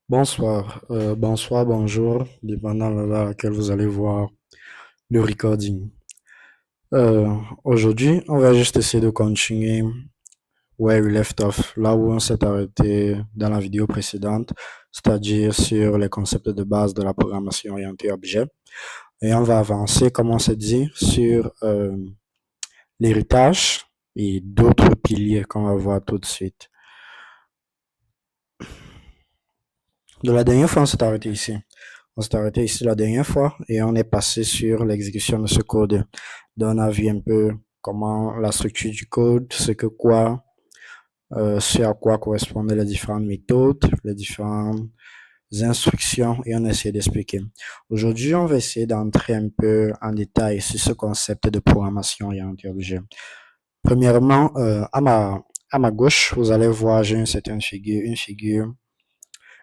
Bonsoir, bonjour, dépendant de l'heure à laquelle vous allez voir le recording. Aujourd'hui, on va juste essayer de continuer where we left off, là où on s'est arrêté dans la vidéo précédente, c'est-à-dire sur les concepts de base de la programmation orientée objet. Et on va avancer, comme on s'est dit, sur l'héritage et d'autres piliers qu'on va voir tout de suite. De la dernière fois, on s'est arrêté ici. On s'est arrêté ici la dernière fois et on est passé sur l'exécution de ce code. Donc, on a vu un peu comment la structure du code, ce à quoi correspondaient les différentes méthodes, les différentes instructions et on a essayé d'expliquer. Aujourd'hui, on va essayer d'entrer un peu en détail sur ce concept de programmation orientée objet. Premièrement, à ma gauche, vous allez voir, j'ai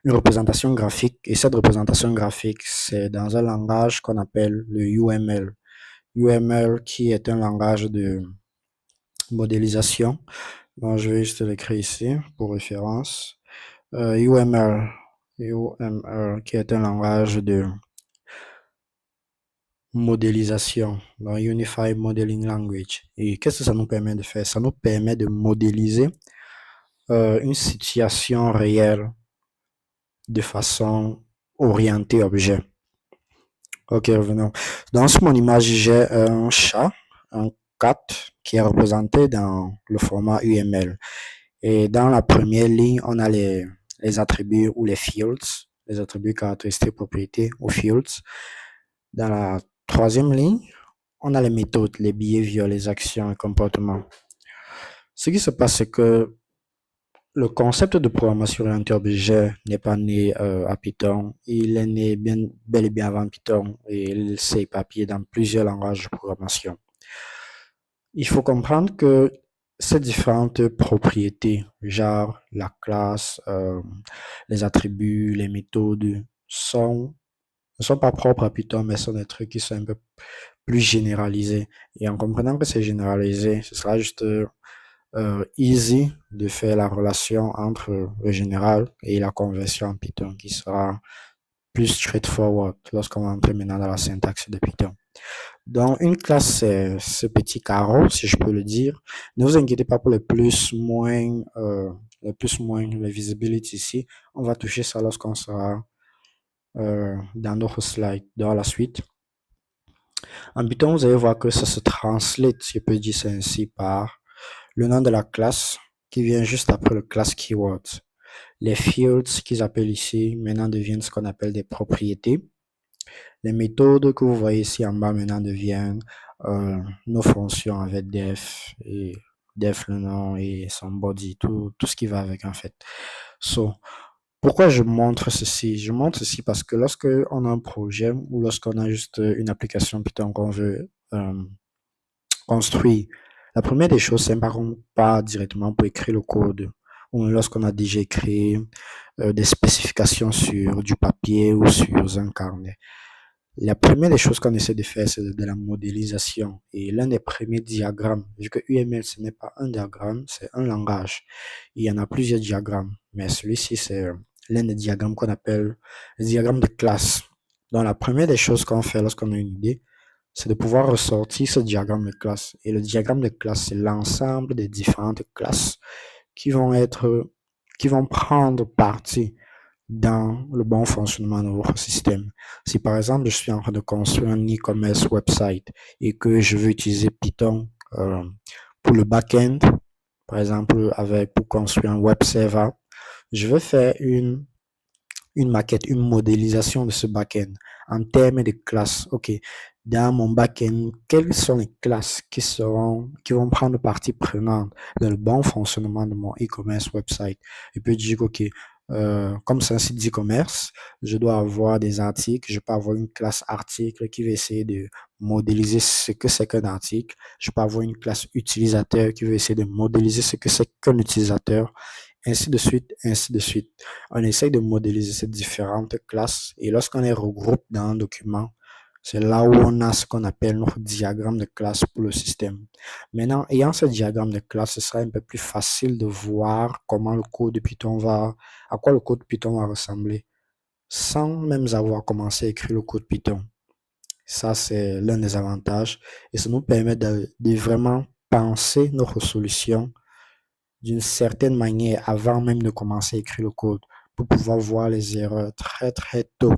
une représentation graphique. Et cette représentation graphique, c'est dans un langage qu'on appelle le UML. UML qui est un langage de modélisation. Donc, je vais juste l'écrire ici pour référence. UML qui est un langage de modélisation, donc Unified Modeling Language. Et qu'est-ce que ça nous permet de faire? Ça nous permet de modéliser une situation réelle de façon orientée objet. Ok, revenons. Dans mon image, j'ai un chat, un cat, qui est représenté dans le format UML. Et dans la première ligne, on a les attributs ou les fields, les attributs caractéristiques, propriétés ou fields. Dans la troisième ligne, on a les méthodes, les behaviors, les actions et comportements. Ce qui se passe, c'est que le concept de programmation orientée objet n'est pas né à Python. Il est né bel et bien avant Python et il s'est éparpillé dans plusieurs langages de programmation. Il faut comprendre que ces différentes propriétés, genre la classe, les attributs, les méthodes, ne sont pas propres à Python, mais sont des trucs qui sont un peu plus généralisés. Et en comprenant que c'est généralisé, ce sera juste easy de faire la relation entre le général et la conversion en Python qui sera plus straightforward lorsqu'on va entrer maintenant dans la syntaxe de Python. Donc, une classe, c'est ce petit carreau, si je peux le dire. Ne vous inquiétez pas pour les visibility ici. On va toucher ça lorsqu'on sera dans d'autres slides, dans la suite. En Python, vous allez voir que ça se translate, si je peux dire ça ainsi, par le nom de la classe qui vient juste après le class keyword. Les fields qu'ils appellent ici maintenant deviennent ce qu'on appelle des propriétés. Les méthodes que vous voyez ici en bas maintenant deviennent nos fonctions avec def et def le nom et son body, tout ce qui va avec en fait. So, pourquoi je montre ceci? Je montre ceci parce que lorsque on a un projet ou lorsqu'on a juste une application Python qu'on veut construire, la première des choses, c'est par contre pas directement pour écrire le code ou lorsqu'on a déjà créé des spécifications sur du papier ou sur un carnet. La première des choses qu'on essaie de faire, c'est de la modélisation. Et l'un des premiers diagrammes, vu que UML, ce n'est pas un diagramme, c'est un langage. Il y en a plusieurs diagrammes, mais celui-ci, c'est l'un des diagrammes qu'on appelle le diagramme de classe. Donc, la première des choses qu'on fait lorsqu'on a une idée, c'est de pouvoir ressortir ce diagramme de classe. Et le diagramme de classe, c'est l'ensemble des différentes classes qui vont qui vont prendre partie dans le bon fonctionnement de votre système. Si par exemple, je suis en train de construire un e-commerce website et que je veux utiliser Python pour le back-end, par exemple, pour construire un web server, je vais faire une maquette, une modélisation de ce back-end en termes de classes. OK, dans mon back-end, quelles sont les classes qui vont prendre partie prenante dans le bon fonctionnement de mon e-commerce website? Et puis dire, OK, comme c'est un site d'e-commerce, je dois avoir des articles, je peux avoir une classe article qui va essayer de modéliser ce que c'est qu'un article. Je peux avoir une classe utilisateur qui va essayer de modéliser ce que c'est qu'un utilisateur, ainsi de suite, ainsi de suite. On essaye de modéliser ces différentes classes et lorsqu'on les regroupe dans un document, c'est là où on a ce qu'on appelle notre diagramme de classe pour le système. Maintenant, ayant ce diagramme de classe, ce sera un peu plus facile de voir comment le code de Python à quoi le code Python va ressembler sans même avoir commencé à écrire le code Python. Ça, c'est l'un des avantages et ça nous permet de vraiment penser notre solution d'une certaine manière avant même de commencer à écrire le code pour pouvoir voir les erreurs très très tôt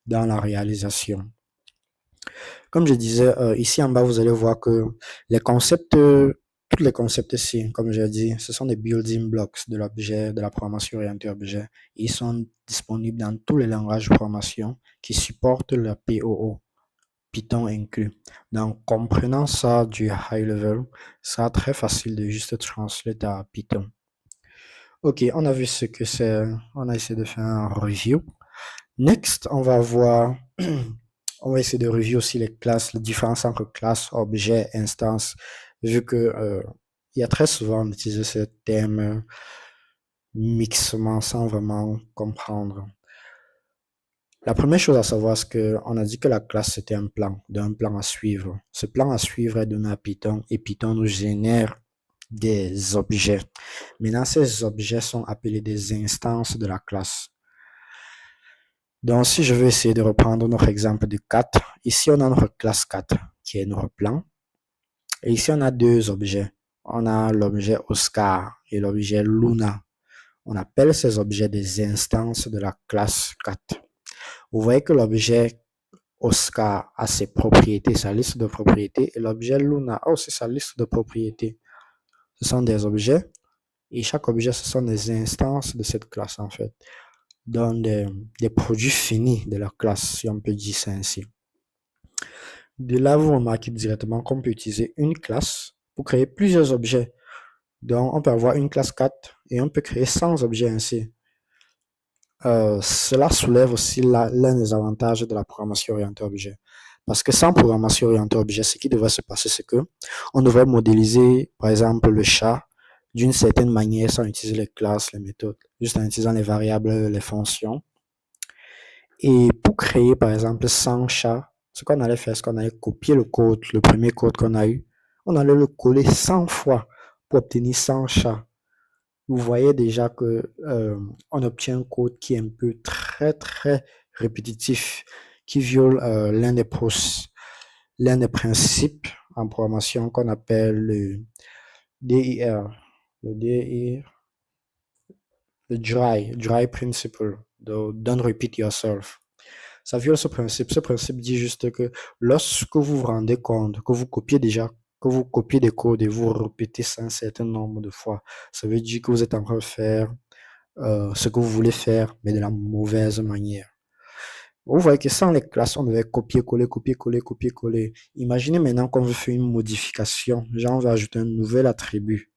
dans la réalisation. Comme je disais, ici en bas, vous allez voir que les concepts, tous les concepts ici, comme j'ai dit, ce sont des building blocks de l'objet, de la programmation orientée objet. Ils sont disponibles dans tous les langages de programmation qui supportent le POO, Python inclus. Donc, comprenant ça du high level, ça sera très facile de juste translate à Python. Ok, on a vu ce que c'est, on a essayé de faire un review. Next, on va voir, on va essayer de review aussi les classes, les différences entre classe, objet, instance, vu que il y a très souvent on utilise ce terme mixement sans vraiment comprendre. La première chose à savoir, c'est qu'on a dit que la classe c'était un plan, d'un plan à suivre. Ce plan à suivre est donné à Python et Python nous génère des objets. Maintenant, ces objets sont appelés des instances de la classe. Donc, si je veux essayer de reprendre notre exemple de 4, ici on a notre classe 4 qui est notre plan. Et ici on a deux objets. On a l'objet Oscar et l'objet Luna. On appelle ces objets des instances de la classe 4. Vous voyez que l'objet Oscar a ses propriétés, sa liste de propriétés, et l'objet Luna a aussi sa liste de propriétés. Ce sont des objets, et chaque objet, ce sont des instances de cette classe en fait. Donc des produits finis de la classe, si on peut dire ça ainsi. De là, vous remarquez directement qu'on peut utiliser une classe pour créer plusieurs objets. Donc, on peut avoir une classe 4 et on peut créer 100 objets ainsi. Cela soulève aussi l'un des avantages de la programmation orientée objet. Parce que sans programmation orientée objet, ce qui devrait se passer, c'est que on devrait modéliser, par exemple, le chat d'une certaine manière sans utiliser les classes, les méthodes, juste en utilisant les variables, les fonctions. Et pour créer, par exemple, 100 chats, ce qu'on allait faire, c'est qu'on allait copier le code, le premier code qu'on a eu, on allait le coller 100 fois pour obtenir 100 chats. Vous voyez déjà que on obtient un code qui est un peu très répétitif, qui viole l'un des principes en programmation qu'on appelle le DIR, le dry principle, don't repeat yourself. Ça viole ce principe. Ce principe dit juste que lorsque vous vous rendez compte que vous copiez des codes et vous répétez ça un certain nombre de fois, ça veut dire que vous êtes en train de faire ce que vous voulez faire, mais de la mauvaise manière. Vous voyez que sans les classes, on devait copier-coller, copier-coller, copier-coller. Imaginez maintenant qu'on veut faire une modification, genre on veut ajouter un nouvel attribut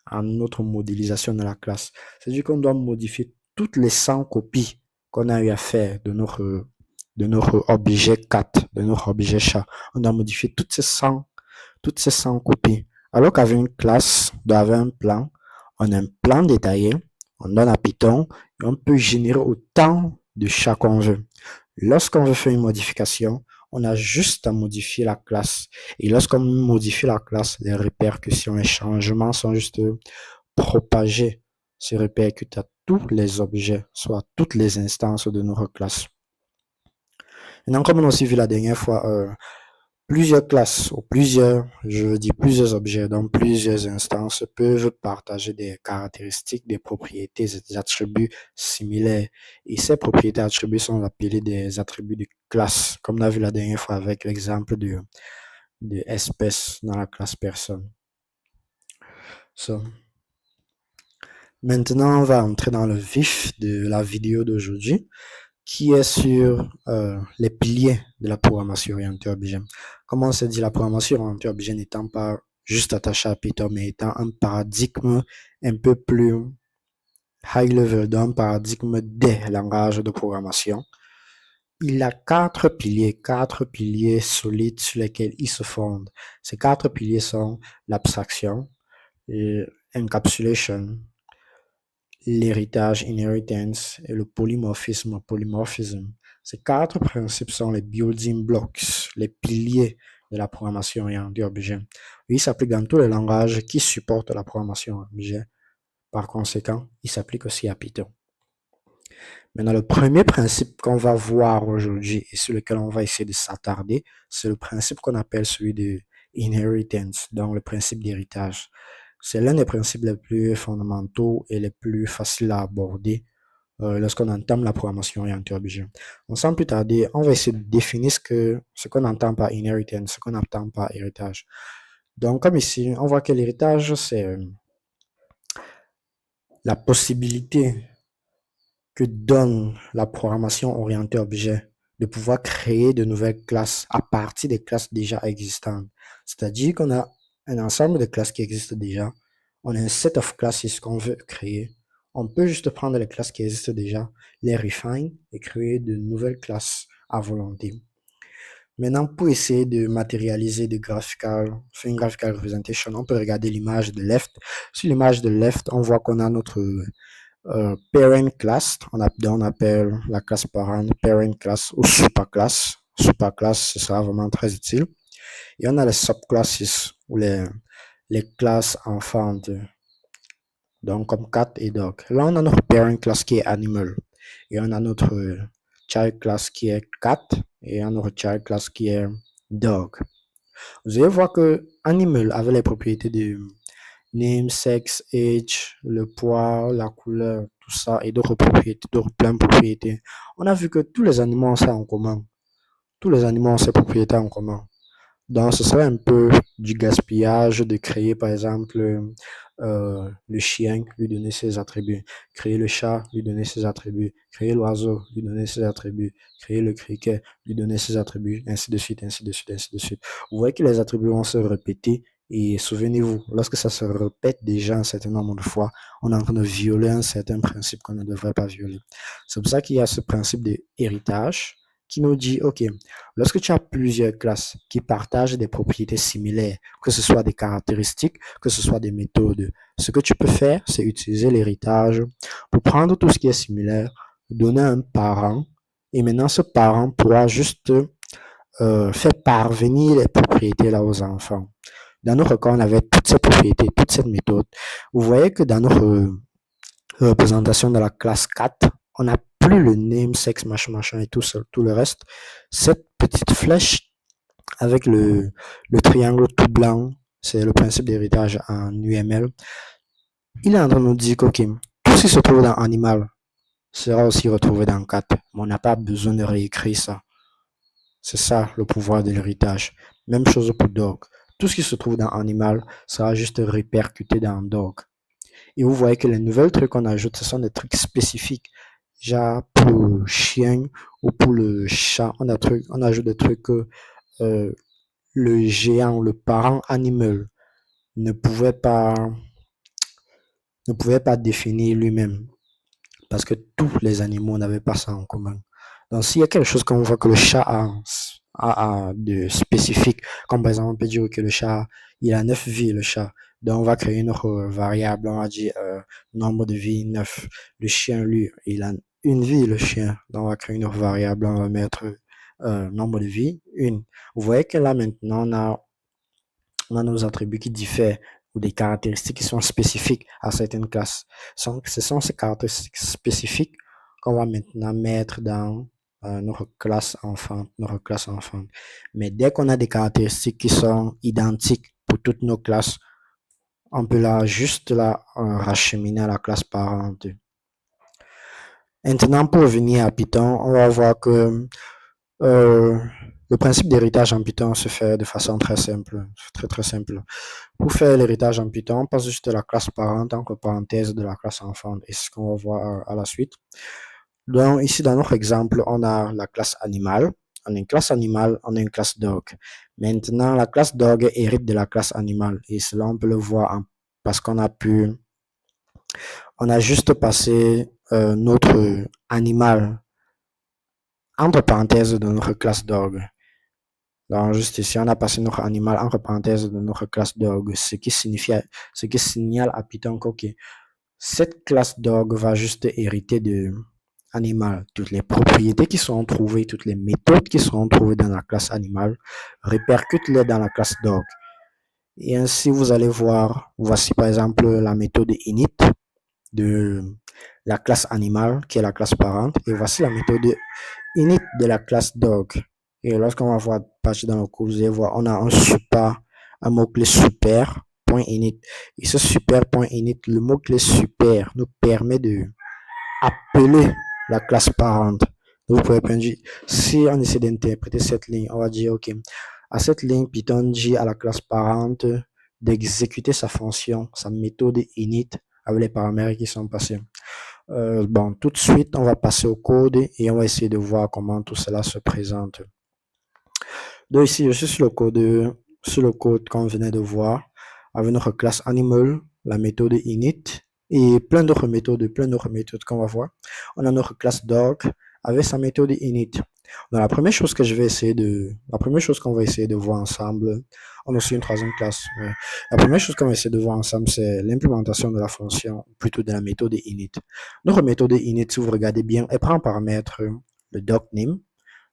à notre modélisation de la classe. C'est-à-dire qu'on doit modifier toutes les 100 copies qu'on a eu à faire de notre objet 4, de notre objet chat. On doit modifier toutes ces 100 copies. Alors qu'avec une classe, avec un plan, on a un plan détaillé, on donne à Python et on peut générer autant de chats qu'on veut. Lorsqu'on veut faire une modification, on a juste à modifier la classe. Et lorsqu'on modifie la classe, les répercussions, les changements sont juste propagés, se répercutent à tous les objets, soit à toutes les instances de notre classe. Maintenant, comme on a aussi vu la dernière fois, plusieurs classes ou plusieurs objets dans plusieurs instances peuvent partager des caractéristiques, des propriétés, des attributs similaires. Et ces propriétés attributs sont appelés des attributs de classe, comme on a vu la dernière fois avec l'exemple de espèce dans la classe personne. So, maintenant, on va entrer dans le vif de la vidéo d'aujourd'hui, qui est sur les piliers de la programmation orientée objet. Comme on s'est dit, la programmation orientée objet n'étant pas juste attachée à Python, mais étant un paradigme un peu plus high level, d'un paradigme des langages de programmation. Il a quatre piliers solides sur lesquels il se fonde. Ces quatre piliers sont l'abstraction, l'encapsulation, l'héritage, inheritance, et le polymorphisme, polymorphism. Ces quatre principes sont les building blocks, les piliers de la programmation orientée objet. Il s'applique dans tous les langages qui supportent la programmation objet. Par conséquent, il s'applique aussi à Python. Maintenant, le premier principe qu'on va voir aujourd'hui et sur lequel on va essayer de s'attarder, c'est le principe qu'on appelle celui de inheritance, donc le principe d'héritage. C'est l'un des principes les plus fondamentaux et les plus faciles à aborder lorsqu'on entame la programmation orientée objet. Donc, sans plus tarder, on va essayer de définir ce qu'on entend par inheritance, ce qu'on entend par héritage. Donc, comme ici, on voit que l'héritage, c'est la possibilité que donne la programmation orientée objet de pouvoir créer de nouvelles classes à partir des classes déjà existantes. C'est-à-dire qu'on a un ensemble de classes qui existent déjà, on a un set of classes qu'on veut créer. On peut juste prendre les classes qui existent déjà, les refine et créer de nouvelles classes à volonté. Maintenant, pour essayer de matérialiser faire une graphical representation, on peut regarder l'image de left. Sur l'image de left, on voit qu'on a notre parent class, on appelle la classe parent parent class ou superclass. Superclass, ce sera vraiment très utile. Et on a les subclasses ou les classes enfantes, donc comme cat et dog. Là, on a notre parent class qui est animal. Et on a notre child class qui est cat. Et on a notre child class qui est dog. Vous allez voir que animal avait les propriétés de name, sexe, age, le poids, la couleur, tout ça, et d'autres propriétés, d'autres plein de propriétés. On a vu que tous les animaux ont ça en commun. Tous les animaux ont ces propriétés en commun. Donc, ce serait un peu du gaspillage de créer, par exemple, le chien, lui donner ses attributs, créer le chat, lui donner ses attributs, créer l'oiseau, lui donner ses attributs, créer le criquet, lui donner ses attributs, ainsi de suite, ainsi de suite, ainsi de suite. Vous voyez que les attributs vont se répéter et souvenez-vous, lorsque ça se répète déjà un certain nombre de fois, on est en train de violer un certain principe qu'on ne devrait pas violer. C'est pour ça qu'il y a ce principe d'héritage qui nous dit, OK, lorsque tu as plusieurs classes qui partagent des propriétés similaires, que ce soit des caractéristiques, que ce soit des méthodes, ce que tu peux faire, c'est utiliser l'héritage pour prendre tout ce qui est similaire, donner à un parent, et maintenant ce parent pourra juste faire parvenir les propriétés là aux enfants. Dans notre cas, on avait toutes ces propriétés, toute cette méthode. Vous voyez que dans notre représentation de la classe 4, on n'a plus le name, sexe, machin, machin et tout, tout le reste. Cette petite flèche avec le triangle tout blanc, c'est le principe d'héritage en UML. Il est en train de nous dire que tout ce qui se trouve dans animal sera aussi retrouvé dans 4, mais on n'a pas besoin de réécrire ça. C'est ça le pouvoir de l'héritage. Même chose pour dog. Tout ce qui se trouve dans animal sera juste répercuté dans dog. Et vous voyez que les nouvelles trucs qu'on ajoute, ce sont des trucs spécifiques. Genre pour le chien ou pour le chat, on ajoute des trucs que le géant, le parent animal ne pouvait pas, ne pouvait pas définir lui-même. Parce que tous les animaux n'avaient pas ça en commun. Donc s'il y a quelque chose qu'on voit que le chat a de spécifique, comme par exemple on peut dire que le chat, il a 9 vies, le chat. Donc on va créer une autre variable, on va dire nombre de vies 9. Le chien, lui, il a une vie, le chien. Donc on va créer une autre variable, on va mettre nombre de vies, une. Vous voyez que là maintenant on a nos attributs qui diffèrent ou des caractéristiques qui sont spécifiques à certaines classes. Ce sont ces caractéristiques spécifiques qu'on va maintenant mettre dans notre classe enfant, Mais dès qu'on a des caractéristiques qui sont identiques pour toutes nos classes, on peut juste racheminer à la classe parente. Maintenant, pour revenir à Python, on va voir que le principe d'héritage en Python se fait de façon très simple, très simple. Pour faire l'héritage en Python, on passe juste de la classe parent entre parenthèses de la classe enfant, et c'est ce qu'on va voir à la suite. Donc ici dans notre exemple, on a la classe animale, on a une classe animale, on a une classe dog. Maintenant, la classe dog hérite de la classe animale, et cela on peut le voir parce qu'on on a juste passé notre animal entre parenthèses de notre classe dog. Donc, juste ici, on a passé notre animal entre parenthèses de notre classe dog, ce qui signale à Python que cette classe dog va juste hériter de animal. Toutes les propriétés qui seront trouvées, toutes les méthodes qui seront trouvées dans la classe animal, répercute-les dans la classe dog. Et ainsi, vous allez voir, voici par exemple la méthode init de la classe animal, qui est la classe parente, et voici la méthode init de la classe dog. Et lorsqu'on va voir partir dans le cours, vous allez voir, on a un mot-clé super.init. Et ce super.init, le mot-clé super nous permet de appeler la classe parente. Donc, vous pouvez prendre, si on essaie d'interpréter cette ligne, on va dire, OK, à cette ligne, Python dit à la classe parente d'exécuter sa fonction, sa méthode init avec les paramètres qui sont passés. Bon, tout de suite, on va passer au code et on va essayer de voir comment tout cela se présente. Donc ici, je suis sur le code qu'on venait de voir avec notre classe animal, la méthode init et plein d'autres méthodes qu'on va voir. On a notre classe dog avec sa méthode init. Donc la première chose qu'on va essayer de voir ensemble, on a aussi une troisième classe. La première chose qu'on va essayer de voir ensemble, c'est l'implémentation de la fonction, plutôt de la méthode init. Notre méthode init, si vous regardez bien, elle prend en paramètre le doc name,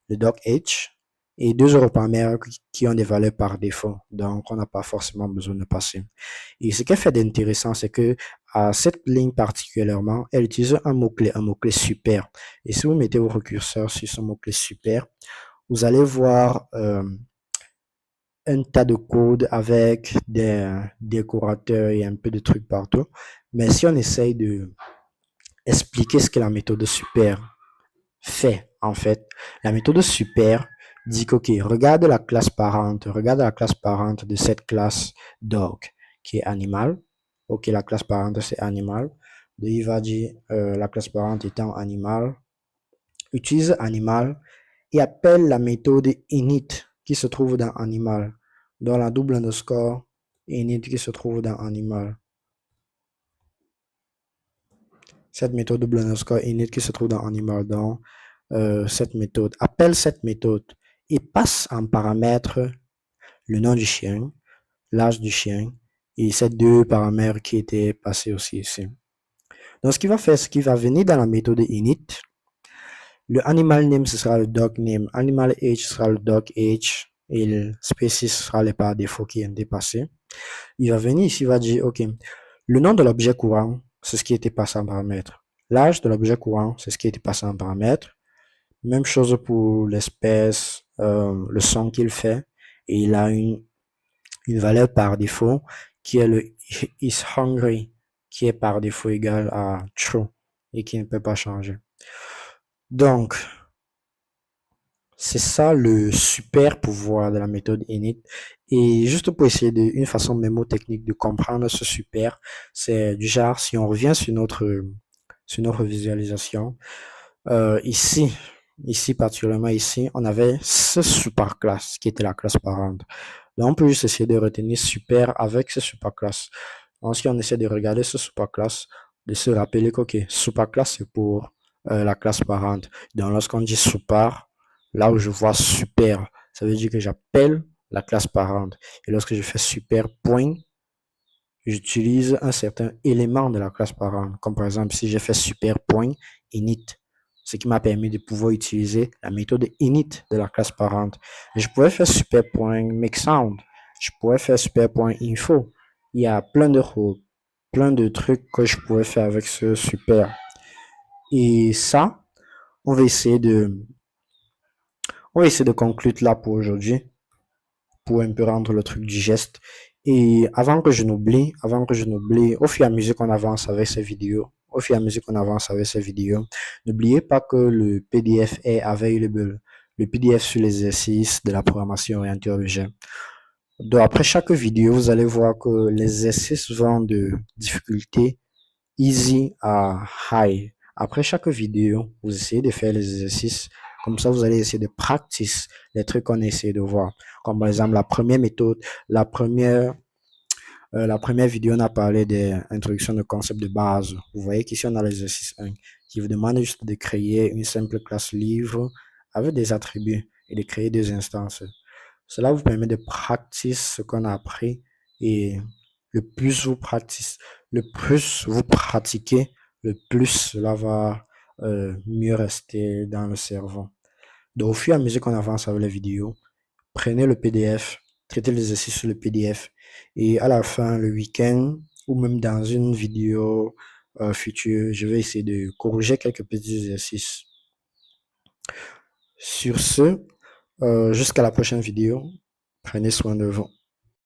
le doc age et deux autres paramètres qui ont des valeurs par défaut. Donc, on n'a pas forcément besoin de passer. Et ce qu'elle fait d'intéressant, c'est que à cette ligne particulièrement, elle utilise un mot-clé super. Et si vous mettez votre curseur sur ce mot-clé super, vous allez voir un tas de codes avec des décorateurs et un peu de trucs partout. Mais si on essaye de expliquer ce que la méthode super fait, en fait, la méthode super dit que, OK, regarde la classe parente de cette classe dog qui est animal. OK, la classe parente c'est animal. Donc, il va dire la classe parente étant animal, utilise animal et appelle la méthode init qui se trouve dans animal, dans la double underscore init qui se trouve dans animal. Cette méthode double underscore init qui se trouve dans animal, dans cette méthode, appelle cette méthode et passe en paramètre le nom du chien, l'âge du chien et ces deux paramètres qui étaient passés aussi ici. Donc, ce qu'il va faire, c'est qu'il va venir dans la méthode init. Le animal name, ce sera le dog name. Animal age sera le dog age. Et le species sera les par défaut qui est dépassé. Il va venir ici, il va dire, OK, le nom de l'objet courant, c'est ce qui était passé en paramètre. L'âge de l'objet courant, c'est ce qui était passé en paramètre. Même chose pour l'espèce, le son qu'il fait. Et il a une valeur par défaut qui est le is hungry, qui est par défaut égal à true et qui ne peut pas changer. Donc, c'est ça le super pouvoir de la méthode init. Et juste pour essayer une façon mémotechnique de comprendre ce super, c'est du genre, si on revient sur notre visualisation, ici, particulièrement ici, on avait ce super classe qui était la classe parente. Donc, on peut juste essayer de retenir super avec ce super classe. Ensuite, on essaie de regarder ce super classe, de se rappeler que, OK, super classe, c'est pour la classe parente. Donc, lorsqu'on dit super, là où je vois super, ça veut dire que j'appelle la classe parente. Et lorsque je fais super point, j'utilise un certain élément de la classe parente. Comme par exemple, si j'ai fait super point init, ce qui m'a permis de pouvoir utiliser la méthode init de la classe parente. Je pourrais faire super point make sound. Je pourrais faire super point info. Il y a plein de trucs que je pourrais faire avec ce super. Et ça, on va essayer de conclure là pour aujourd'hui, pour un peu rendre le truc digeste. Et avant que je n'oublie, au fur et à mesure qu'on avance avec ces vidéos, n'oubliez pas que le PDF est available, le PDF sur l'exercice de la programmation orientée objet. Donc après chaque vidéo, vous allez voir que les exercices vont de difficulté easy à high. Après chaque vidéo, vous essayez de faire les exercices. Comme ça, vous allez essayer de pratiquer les trucs qu'on essaie de voir. Comme par exemple, la première méthode, la première vidéo, on a parlé des introductions de concepts de base. Vous voyez qu'ici, on a l'exercice 1 qui vous demande juste de créer une simple classe livre avec des attributs et de créer des instances. Cela vous permet de pratiquer ce qu'on a appris et le plus vous pratiquez, le plus cela va mieux rester dans le cerveau. Donc, au fur et à mesure qu'on avance avec les vidéos, prenez le PDF, traitez l'exercice sur le PDF et à la fin, le week-end ou même dans une vidéo futur, je vais essayer de corriger quelques petits exercices. Sur ce, jusqu'à la prochaine vidéo. Prenez soin de vous.